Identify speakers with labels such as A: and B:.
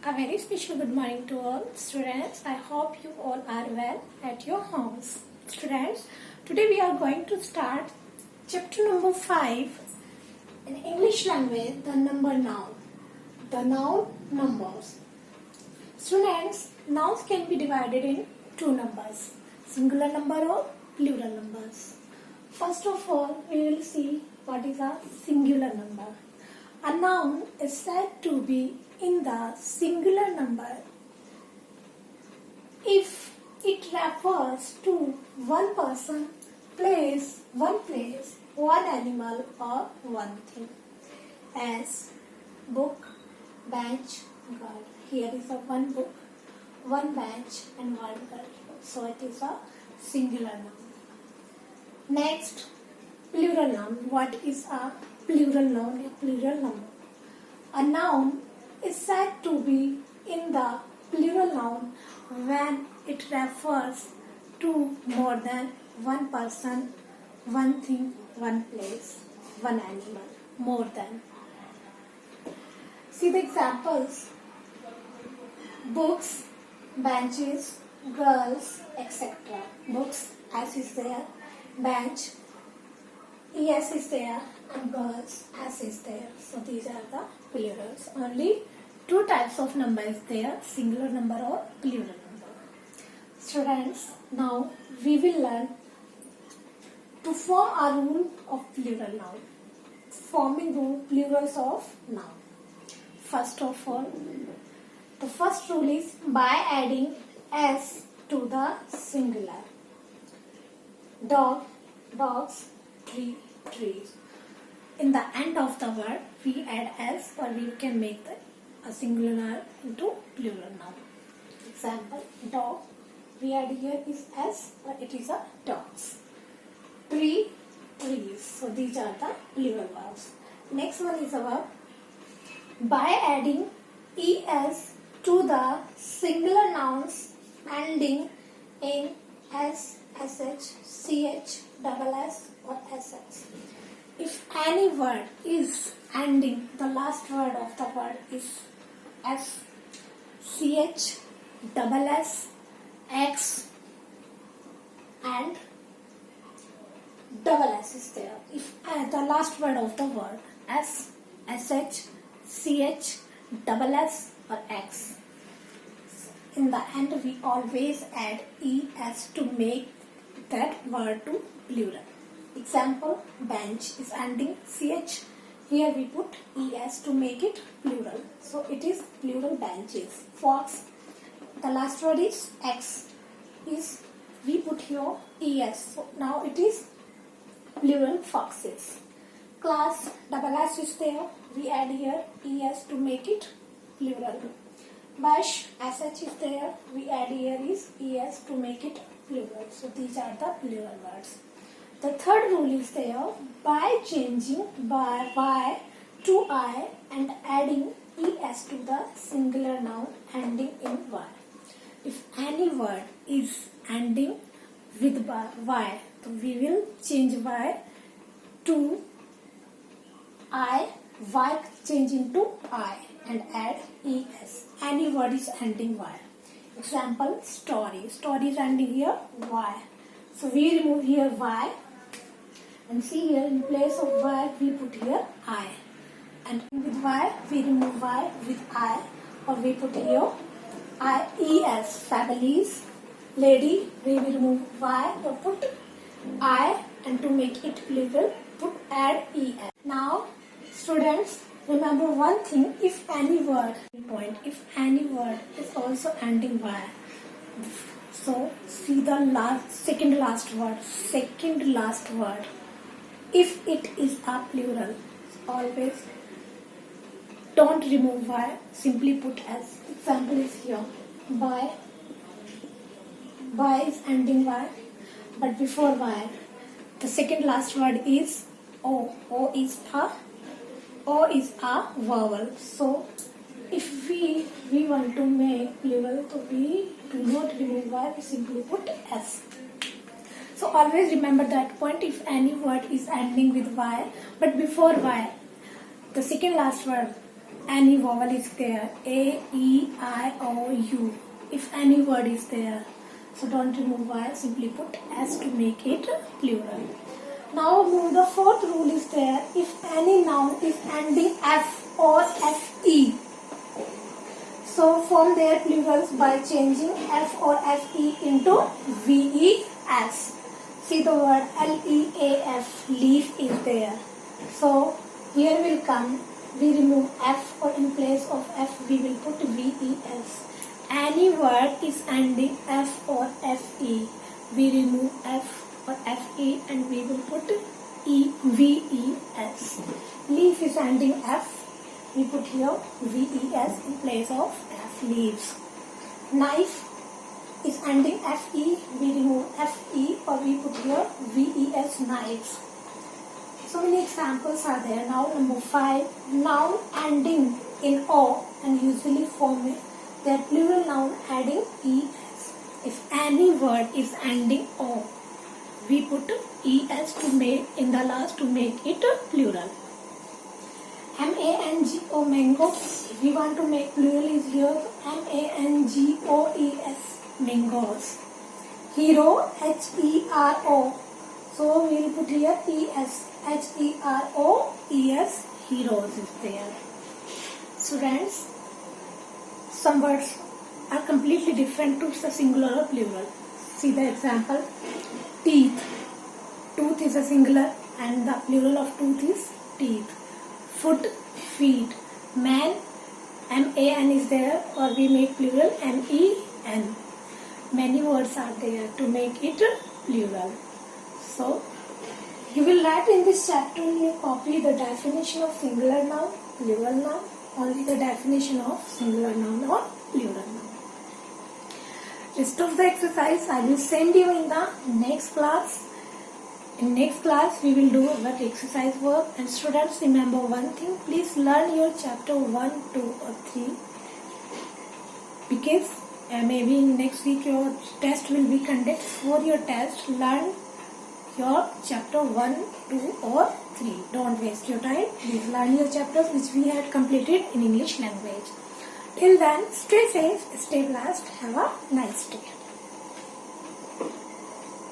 A: A very special good morning to all students. I hope you all are well at your homes. Students, today we are going to start chapter number 5 in English language, the number noun. The noun numbers. Students, nouns can be divided in two numbers, singular number or plural numbers. First of all, we will see what is a singular number. A noun is said to be in the singular number if it refers to one person, one place, one animal or one thing. As book, bench, girl. Here is a one book, one bench and one girl. So it is a singular noun. Next, plural noun. What is a plural noun? A plural number. A noun is said to be in the plural noun when it refers to more than one person, one thing, one place, one animal, more than. See the examples. Books, benches, girls, etc. Books, S is there, bench, ES is there, and girls, S is there. So these are the plurals. Only two types of number is there, singular number or plural number. Students, now we will learn to form a rule of plural noun. Forming rule plurals of noun. First of all, the first rule is by adding S to the singular. Dog, dogs, tree, trees. In the end of the word, we add S or we can make a singular into plural noun. Example, dog, we add here is S or it is a dogs. Tree, trees. So these are the plural verbs. Next one is a verb. By adding ES to the singular nouns ending in S, SH, CH, double S or SS. If any word is ending, the last word of the word is S, CH, double S, X and double S is there. If the last word of the word S, SH, CH, double S or X. In the end we always add ES to make that word to plural. Example, bench is ending CH. Here we put ES to make it plural. So it is plural benches. Fox, the last word is X. Is we put here ES. So now it is plural foxes. Class, double S is there. We add here ES to make it plural. Bush, SH is there. We add here is ES to make it plural. So these are the plural words. The third rule is there. By changing by Y to I and adding ES to the singular noun ending in Y. If any word is ending with Y, so we will change Y to I, Y change into I and add ES. Any word is ending Y. Example, story. Story is ending here Y. So we remove here Y and see here in place of Y we put here I. And with Y we remove Y with I or we put here IES. Families, lady, we will remove Y or put I and to make it plural put add ES. Now students, remember one thing, if any word is also ending Y. So see the second last word. If it is a plural, always don't remove Y, simply put as. Example is here. By is ending Y, but before Y, the second last word is O. O is a vowel. So if we want to make plural, so we do not remove Y, we simply put S. So always remember that point. If any word is ending with Y, but before Y, the second last word any vowel is there, A, E, I, O, U. If any word is there, so don't remove Y, simply put S to make it plural. Now the fourth rule is there, if any noun is ending F or FE, so form their plurals by changing F or FE into VES. See the word LEAF, leaf is there. So here will come, we remove F, or in place of F we will put VES. Any word is ending F or FE, we remove F or FE and we will put VES. Leaf is ending F, we put here VES in place of F, leaves. Knife is ending FE, we remove FE or we put here VES, knives. So many examples are there. Now number 5, noun ending in O and usually form their plural noun adding ES. If any word is ending O, we put ES to make in the last to make it plural. MANGO, mango. We want to make plural is here MANGOES, mangoes. Hero, HERO. So we will put here ES, HEROES, heroes is there. Students, some words are completely different to the singular or plural. See the example. Teeth. Tooth is a singular and the plural of tooth is teeth. Foot, feet. Man, MAN is there or we make plural MEN. Many words are there to make it plural. So, you will write in this chapter in your copy the definition of singular noun, plural noun, only the definition of singular noun or plural noun. Rest of the exercise I will send you in the next class. In next class we will do what exercise work, and students remember one thing, please learn your chapter 1, 2 or 3 because maybe in next week your test will be conducted. For your test, learn your chapter 1, 2 or 3. Don't waste your time. Please learn your chapters which we had completed in English language. Till then, stay safe, stay blessed. Have a nice day.